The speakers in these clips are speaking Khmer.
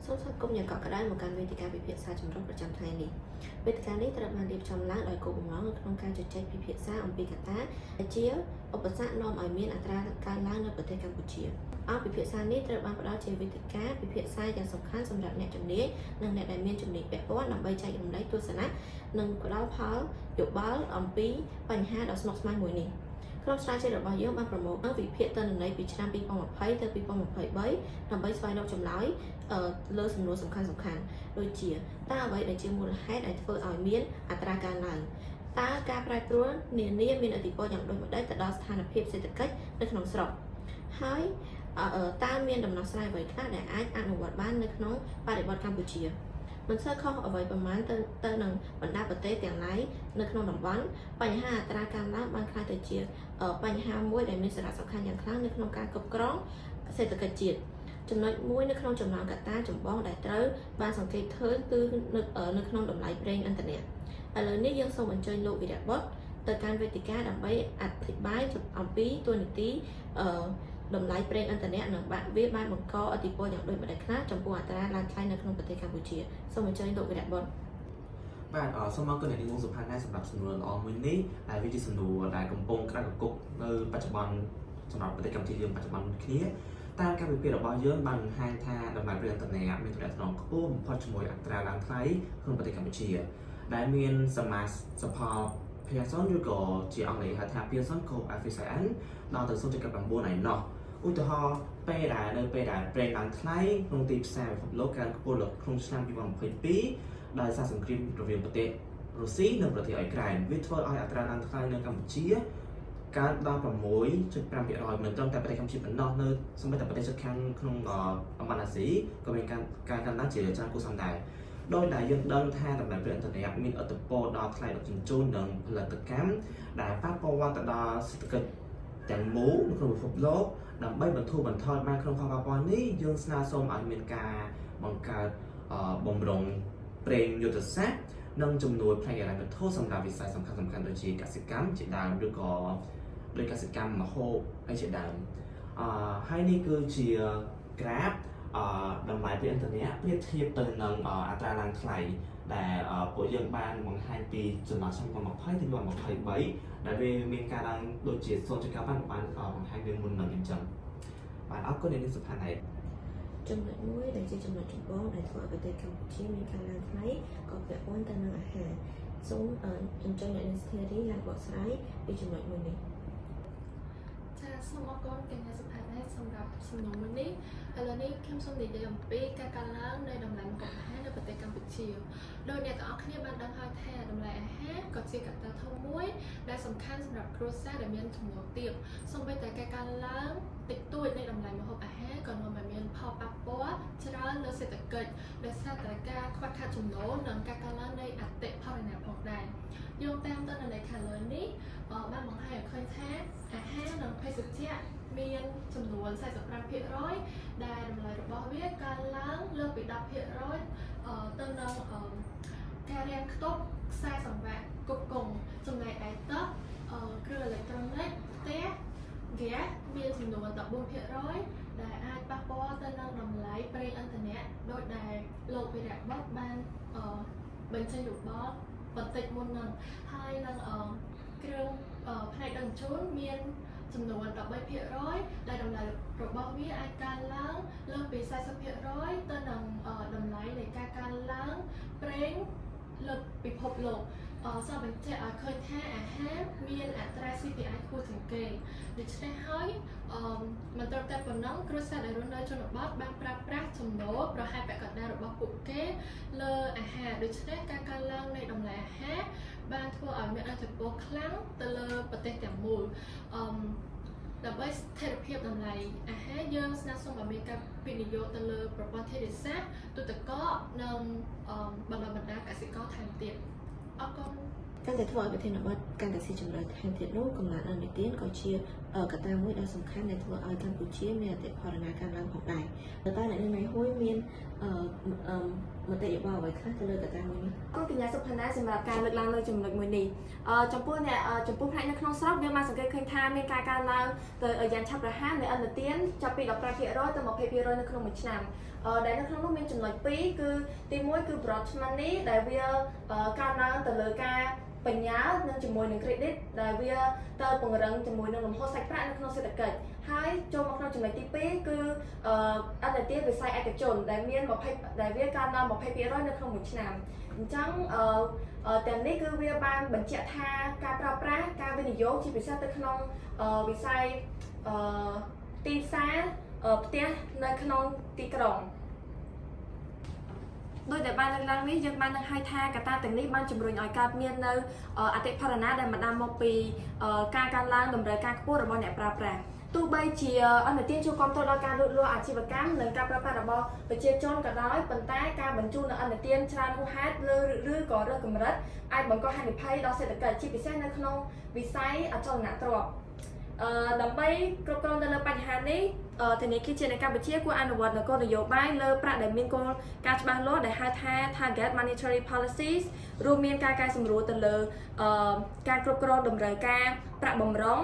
សូមស្វាគមន៍យ៉ាងកក់ក្ដៅមកកាន់វេទិកាពិភាក្សាចម្រុះប្រចាំថ្ងៃនេះវេទិកានេះត្រូវបានរៀបចំឡើងដោយគោលបំណងក្នុងការជជែកពិភាក្សាអំពីកត្តាដែលជាឧបសគ្គនាំឲ្យមានអត្រាកើនឡើងនៅប្រទេសកម្ពុជាអង្គពិភាក្សានេះត្រូវបានផ្ដល់ជាវេទិកាពិភាក្សាយ៉ាងសំខាន់សម្រាប់អ្នកជំនាញនិងអ្នកដែលមានជំនាញពាក់ព័ន្ធដើម្បីចែករំលែកទស្សនៈនិងផ្ដល់ផលយោបល់អំពីបញ្ហាដ៏ស្មុគស្មាញមួយនេះក្រុមស្រាវជ្រាវរបស់យើងបានប្រមូលវិភាគទិន្នន័យពីឆ្នាំ2020ទៅ2023ដើម្បីស្វែងរកចម្លើយលើសំណួរសំខាន់ៗដូចជាតើអ្វីដែលជាមូលហេតុដែលធ្វើឲ្យមានអត្រាកើនឡើងតើការប្រែប្រួលនានាមានឥទ្ធិពលយ៉ាងដូចម្តេចទៅដល់ស្ថានភាពសេដ្ឋកិច្ចនៅក្នុងស្រុកហើយតើមានដំណោះស្រាយអ្វីខ្លះដែលអាចអនុវត្តបាននៅក្នុងបរិបទកម្ពុជាមិនសូវខុសអ្វីប្រមាណទៅនឹងបណ្ដាប្រទេសទាំងឡាយនៅក្នុងតំបន់បញ្ហាអត្រាកើនឡើងបានក្លាយទៅជាបញ្ហាមួយដែលមានសារៈសំខាន់យ៉ាងខ្លាំងនៅក្នុងការគ្រប់គ្រងសេដ្ឋកិច្ចជាតិចំណុចមួយនៅក្នុងចំណោមកត្តាចម្បងដែលត្រូវបានសង្កេតឃើញគឺនៅក្នុងតម្លៃប្រេងឥន្ធនៈឥឡូវនេះយើងសូមអញ្ជើញលោកវីរៈបុត្រទៅកាន់វេទិកាដើម្បីអធិប្បាយអំពីតួនាទីតម្លៃប្រេងឥន្ធនៈនិងវាបានបង្កឥទ្ធិពលយ៉ាងដូចម្តេចខ្លះចំពោះអត្រាឡើងថ្លៃនៅក្នុងប្រទេសកម្ពុជាសូមអញ្ជើញលោកវីរៈបុត្របាទសូមអរគុណអ្នកនាងសុផានណាសម្រាប់សំណួរល្អមួយនេះហើយវាជាសំណួរដែលកំពុងក្តាប់កគុកនៅបច្ចុប្បន្នសម្រាប់ប្រទេសកម្ពុជាយើងបច្ចុប្បន្នគ្នាតាមការវិភាគរបស់យើងបានបង្ហាញថាតម្លៃប្រេងឥន្ធនៈមានទំនាក់ទំនងខ្ពស់បំផុតជាមួយអត្រាឡើងថ្លៃក្នុងប្រទេសកម្ពុជាដែលមានសមាសផលPearson ឬក៏ជាអង់គ្លេសហៅថា Pearson Coefficient ដល់ទៅ 0.9 ឯណោះឧទាហរណ៍ពេលដែលប្រេងឡើងថ្លៃក្នុងទីផ្សារពិភពលោកកើនខ្ពស់ក្នុងឆ្នាំ2022ដោយសារសង្គ្រាមរវាងប្រទេសរុស្ស៊ីនិងប្រទេសអ៊ុយក្រែនវាធ្វើឲ្យអត្រាឡើងថ្លៃនៅកម្ពុជាកើនដល់ 6.5% មិនត្រឹមតែប្រទេសកម្ពុជាប៉ុណ្ណោះនៅសូម្បីតែប្រទេសជិតខាងក្នុងតំបន់អាស៊ីក៏មានការកើនឡើងជាច្រើនគួរសមដែរដោយដែលយើងដឹងថាតម្លៃប្រេងឥន្ធនៈមានឥទ្ធិពលដល់ថ្លៃដឹកជញ្ជូននិងផលិតកម្មដែលប៉ះពាល់ទៅដល់សេដ្ឋកិច្ចទាំងមូលនៅក្នុងពិភពលោកដើម្បីបន្ធូរបន្ថយបានក្នុងផលប៉ះពាល់នេះយើងស្នើសុំឲ្យមានការបង្កើតបម្រុងប្រេងយុទ្ធសាស្ត្រនិងចំនួនផ្នែកហិរញ្ញវត្ថុសម្រាប់វិស័យសំខាន់ៗដូចជាកសិកម្មជាដើមឬក៏ដូចកសិកម្មម្ហូបអីជាដើមហើយនេះគឺជា graph តម្លៃប្រេងឥន្ធនៈប្រៀបធៀបទៅនឹងអត្រាឡើងថ្លៃដែលពួកយើងបានបង្ហាញពីចំនួនឆ្នាំ2020ទៅ2023ដែលវាមានការឡើងដូចជា 0.9 បានបង្ហាញវាមុននឹងអញ្ចឹងបាទអរគុណអ្នកនាងសុផានហើយចំណុចមួយដែលជាចំណុចចម្បងដែលធ្វើឲ្យប្រទេសកម្ពុជាមានការឡើងថ្លៃក៏ពាក់ព័ន្ធទៅនឹងអាហារសូមអញ្ជើញអ្នកនាងស្ធារីឡើងបកស្រាយពីចំណុចមួយនេះចាសសូមអរគុណកញ្ញាសុផានណាសម្រាប់សំណួរមួយនេះឥឡូវនេះខ្ញុំសូមនិយាយអំពីការកើនឡើងនៃតម្លៃម្ហូបអាហារនៅប្រទេសកម្ពុជាដោយអ្នកទាំងអស់គ្នាបានដឹងហើយថាតម្លៃអាហារក៏ជាកត្តាធំមួយដែលសំខាន់សម្រាប់គ្រួសារដែលមានចំណូលទាបសូម្បីតែការកើនឡើងតិចតួចនៃតម្លៃម្ហូបអាហារក៏នាំឲ្យមានផលប៉ះពាល់ច្រើនលើសេដ្ឋកិច្ចដោយសារតែការខ្វះខាតចំណូលនិងការកើនឡើងនៃអតិផរណាផងដែរយោងតាមទិន្នន័យខាងលើនេះបានបង្ហាញឲ្យឃើញថាអាហារនិងភេសជ្ជៈមានចំនួន 45% ដែលតម្លៃរបស់វាកើនឡើងលើសពី 10% ទៅនឹងការរាំងខ្ទប់ខ្សែសង្វាក់គ្រប់គងចំណែកឯទឹកគ្រឿងអេឡិចត្រូនិកផ្ទះហ្គាសមានចំនួន 14% ដែលអាចប៉ះពាល់ទៅនឹងតម្លៃប្រេងឥន្ធនៈដោយដែលលោកវីរៈបុត្របានបញ្ចេញយោបល់បន្តិចមុនហ្នឹងហើយនឹងគ្រឿងផ្នែកដឹកជញ្ជូនមានចំនួន 13% ដែលតម្លៃរបស់វាអាចកើនឡើងលើសពី 40% ទៅនឹងតម្លៃនៃការកើនឡើងប្រេងលើពិភពលោកសូមបញ្ជាក់ឲ្យឃើញថាអាហារមានអត្រា CPI ខ្ពស់ជាងគេដូច្នេះហើយមិនត្រឹមតែប៉ុណ្ណឹងគ្រួសារដែលរស់នៅជនបទបានប្រើប្រាស់ចំណូលប្រហែលពាក់កណ្ដាលរបស់ពួកគេលើអាហារដូច្នេះការកើនឡើងនៃតម្លៃអាហារបានធ្វើឲ្យមានឥទ្ធិពលខ្លាំងទៅលើប្រទេសទាំងមូលដើម្បីស្ថិរភាពតម្លៃអាហារយើងស្នើសុំឲ្យមានការវិនិយោគទៅលើប្រព័ន្ធធារាសាស្ត្រទូទឹកកកនិងបណ្ដាកសិករថែមទៀតអរគុណកាន់តែធ្វើឲ្យប្រធានបទកាន់តែស៊ីជម្រៅថែមទៀតនោះកំណើនអនុទានក៏ជាកត្តាមួយដ៏សំខាន់ដែលធ្វើឲ្យកម្ពុជាមានអតិផរណាកើនឡើងផងដែរតែអ្នកនាងហួយមាន một tệ vào với khác cho lời cả ta mới កូនកញ្ញាសុផាណាសម្រាប់ការលើកឡើងលើចំណុចមួយនេះចំពោះផ្នែកនៅក្នុងស្រុកយើងបានសង្កេតឃើញថាមានការកើនឡើងទៅយ៉ាងឆាប់រហ័សនៅឥណ្ឌាទានចាប់ពី 15% ទៅ 20% នៅក្នុងមួយឆ្នាំដែលនៅក្នុងនោះមានចំណុច2គឺទី1គឺ broad money ដែលវាកើនឡើងទៅលើការបញ្ញានិងជាមួយនឹង credit ដែលវាទៅពង្រឹងជាមួយនឹងលំហូរសាច់ប្រាក់នៅក្នុងសេដ្ឋកិច្ចហើយចូលមកក្នុងចំណុចទី2គឺអន្តរជាតិវិស័យឯកជនដែលមាន20ដែលវាកើនឡើង 20% នៅក្នុងមួយឆ្នាំអញ្ចឹងទាំងនេះគឺវាបានបញ្ជាក់ថាការប្រើប្រាស់ការវិនិយោគជាពិសេសទៅក្នុងវិស័យទីផ្សារផ្ទះនៅក្នុងទីក្រុងដោយតែបានលើកឡើងនេះយើងបាននឹងហៅថាកត្តាទាំងនេះបានជំរុញឲ្យកើតមាននៅអតិផរណាដែលបណ្ដាលមកពីការកើនឡើងតម្រូវការខ្ពស់របស់អ្នកប្រើប្រាស់ទោះបីជាអន្តរជាតិជួយគាំទ្រដល់ការលូតលាស់អាជីវកម្មនិងការប្រើប្រាស់របស់ប្រជាជនក៏ដោយប៉ុន្តែការបញ្ជូននៅអន្តរជាតិច្រើនហួសហេតុឬក៏រើសកម្រិតអាចបង្កហានិភ័យដល់សេដ្ឋកិច្ចជាពិសេសនៅក្នុងវិស័យអចលនទ្រព្យដើម្បីគ្រប់គ្រងទៅលើបញ្ហានេះធនាគារជាតិនៅកម្ពុជាគួរអនុវត្តនូវគោលនយោបាយលើប្រាក់ដែលមានគោលការណ៍ច្បាស់លាស់ដែលហៅថា target monetary policies រួមមានការកែសម្រួលទៅលើការគ្រប់គ្រងតម្រូវការប្រាក់បម្រុង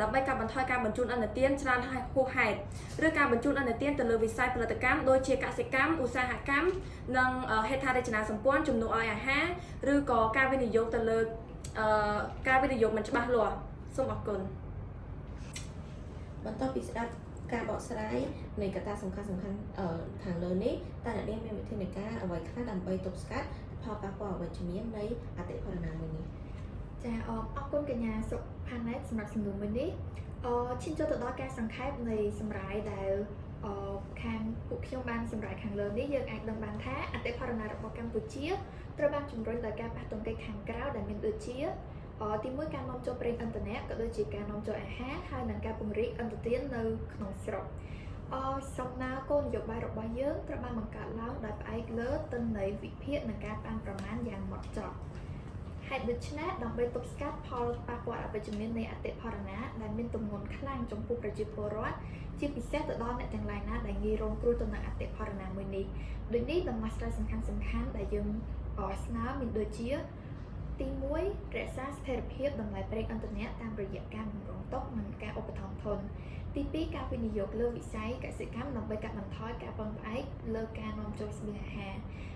ដើម្បីកាត់បន្ថយការបញ្ជូនឥណទានច្រើនហួសហេតុឬការបញ្ជូនឥណទានទៅលើវិស័យផលិតកម្មដូចជាកសិកម្មឧស្សាហកម្មនិងហេដ្ឋារចនាសម្ព័ន្ធជំនួសឲ្យអាហារឬក៏ការវិនិយោគទៅលើការវិនិយោគមិនច្បាស់លាស់សូមអរគុណ បន្ទាប់ពីស្ដាប់ការបកស្រាយនៃកត្តាសំខាន់ខាងលើនេះតើអ្នកនាងមានវិធានការអ្វីខ្លះដើម្បីទប់ស្កាត់ផលប៉ះពាល់អវិជ្ជមាននៃអតិផរណាមួយនេះ ចាអរគុណកញ្ញាសុផាណែតសម្រាប់សំណួរមួយនេះឈានចូលទៅដល់ការសង្ខេបនៃសម្រាយដែលខាងពួកខ្ញុំបានសម្រាយខាងលើនេះយើងអាចដឹងបានថាអតិផរណារបស់កម្ពុជាត្រូវបានជំរុញដោយការប៉ះទង្គិចខាងក្រៅដែលមានដូចជាទីមួយការនាំចូលប្រេងឥន្ធនៈក៏ដូចជាការនាំចូលអាហារហើយនិងការពង្រីកឥន្ធទាននៅក្នុងស្រុកសំណើគោលនយោបាយរបស់យើងត្រូវបានបង្កើតឡើងដោយផ្អែកលើទិន្នន័យវិភាគនិងការតាមប្រមាណយ៉ាងហ្មត់ចត់ហេតុដូច្នេះដើម្បីទប់ស្កាត់ផលប៉ះពាល់អវិជ្ជមាននៃអតិផរណាដែលមានទម្ងន់ខ្លាំងចំពោះប្រជាពលរដ្ឋជាពិសេសទៅដល់អ្នកទាំងឡាយណាដែលងាយរងគ្រោះទៅនឹងអតិផរណាមួយនេះដូចនេះដំណោះស្រាយសំខាន់ដែលយើងស្នើមានដូចជាទី1រក្សាស្ថិរភាពតម្លៃប្រេងឥន្ធនៈតាមរយៈការបម្រុងទុកនិងការឧបត្ថម្ភធនទី2ការវិនិយោគលើវិស័យកសិកម្មដើម្បីកាត់បន្ថយការពឹងផ្អែកលើការនាំចូលស្បៀងអាហារ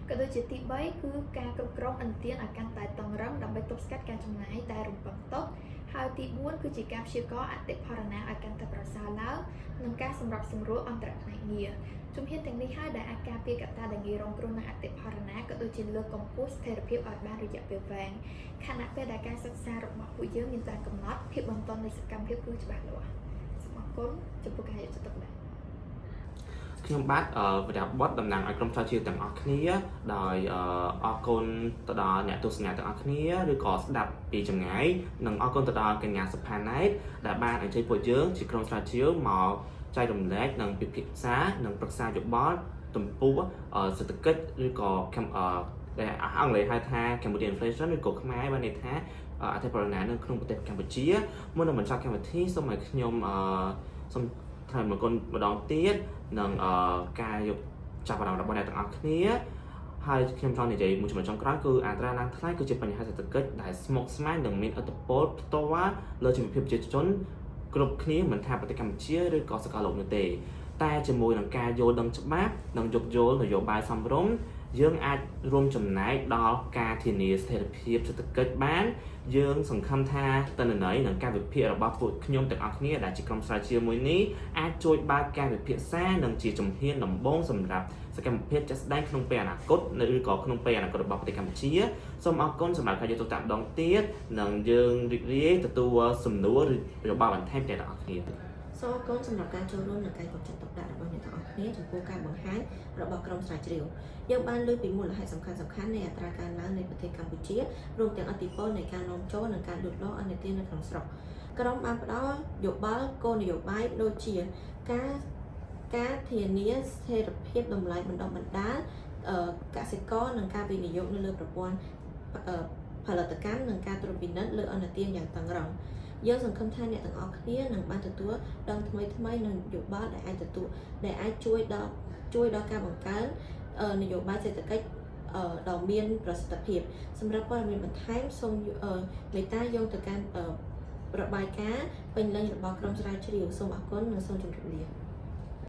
ក៏ដូចជាទី3គឺការគ្រប់គ្រងឥន្ធទានឲ្យកាន់តែតឹងរ៉ឹងដើម្បីទប់ស្កាត់ការចំណាយដែលរំពឹងទុកហើយទី4គឺជាការព្យាករណ៍អតិផរណាឲ្យកាន់តែប្រសើរឡើងនិងការសម្របសម្រួលអន្តរផ្នែកងារជំហានទាំងនេះហើយដែលអាចការពារកត្តាដែលងាយរងគ្រោះនឹងអតិផរណាក៏ដូចជាលើកកម្ពស់ស្ថិរភាពឲ្យបានរយៈពេលវែងខណៈពេលដែលការសិក្សារបស់ពួកយើងមានការកំណត់ភាពបន្ទាន់នៃសកម្មភាពគឺច្បាស់លាស់សូមអរគុណចំពោះការយកចិត្តទុកដាក់ ខ្ញុំបាទវិទ្យាបទតំណាងឲ្យក្រុមចៅជាទាំងអស់គ្នាដោយអរគុណទៅដល់អ្នកទស្សនាទាំងអស់គ្នាឬក៏ស្ដាប់ពីចម្ងាយនិងអរគុណទៅដល់កញ្ញាសុផាណែតដែលបានអញ្ជើញពួកយើងជាក្រុមស្រាវជ្រាវមកចែករំលែកនិងពិភាក្សានិងប្រឹក្សាយោបល់ទំពោះសេដ្ឋកិច្ចឬក៏ដែលអង់គ្លេសហៅថា Cambodia Inflation ឬក៏ខ្មែរបានន័យថាអតិផរណានៅក្នុងប្រទេសកម្ពុជាមុននឹងបញ្ចប់កម្មវិធីសូមឲ្យខ្ញុំសូមថ្លែងអំណរគុណម្ដងទៀតនិងការយកចាប់អារម្មណ៍របស់អ្នកទាំងអស់គ្នាហើយខ្ញុំចង់និយាយមួយចំណុចចុងក្រោយគឺអត្រាឡើងថ្លៃគឺជាបញ្ហាសេដ្ឋកិច្ចដែលស្មុគស្មាញនិងមានឥទ្ធិពលផ្ទាល់លើជីវភាពប្រជាជនគ្រប់គ្នាមិនថាប្រទេសកម្ពុជាឬក៏សកលលោកនោះទេតែជាមួយនឹងការយល់ដឹងច្បាស់និងយោគយល់នយោបាយសមរម្យយើងអាចរួមចំណែកដល់ការធានាស្ថិរភាពសេដ្ឋកិច្ចបានយើងសង្ឃឹមថាតន្ន័យនិងការវិភាគរបស់ពួកខ្ញុំទាំងអស់គ្នាដែលជាក្រុមស្រាវជ្រាវមួយនេះអាចជួយបើកការវិភាគសានិងជាជំហានដំបូងសម្រាប់សកម្មភាពចាត់ស្ដែងក្នុងពេលអនាគតឬក៏ក្នុងពេលអនាគតរបស់ប្រទេសកម្ពុជាសូមអរគុណសម្រាប់ការយកទៅតាមដងទៀតនិងយើងរីករាយទទួលសំណួរឬយោបល់បន្ថែមទាំងអស់គ្នា សូមអរគុណសម្រាប់ការចូលរួមនិងការយកចិត្តទុកដាក់របស់អ្នកទាំងអស់គ្នាចំពោះការបង្ហាញរបស់ក្រុមស្រាវជ្រាវយើងបានលើកពីមូលហេតុសំខាន់នៃអត្រាកើនឡើងនៃប្រទេសកម្ពុជារួមទាំងឥទ្ធិពលនៃការនាំចូលនិងការលូតលាស់ឥណទាននៅក្នុងស្រុកក្រុមបានផ្ដល់យោបល់គោលនយោបាយដូចជាការធានាស្ថិរភាពតម្លៃបណ្ដុះបណ្ដាលកសិករនិងការវិនិយោគនៅលើប្រព័ន្ធផលិតកម្មនិងការត្រួតពិនិត្យលើឥណទានយ៉ាងតឹងរ៉ឹង យើងសង្ឃឹមថាអ្នកទាំងអស់គ្នានឹងបានទទួលដឹងថ្មីៗនិងយោបល់ដែលអាចជួយដល់ការបង្កើននយោបាយសេដ្ឋកិច្ច ដ៏មានប្រសិទ្ធភាពសម្រាប់ព័ត៌មានបន្ថែមសូមមេត្តាយកទៅកាន់របាយការណ៍ពេញលេញរបស់ក្រុមស្រាវជ្រាវសូមអរគុណនិងសូមជម្រាបលា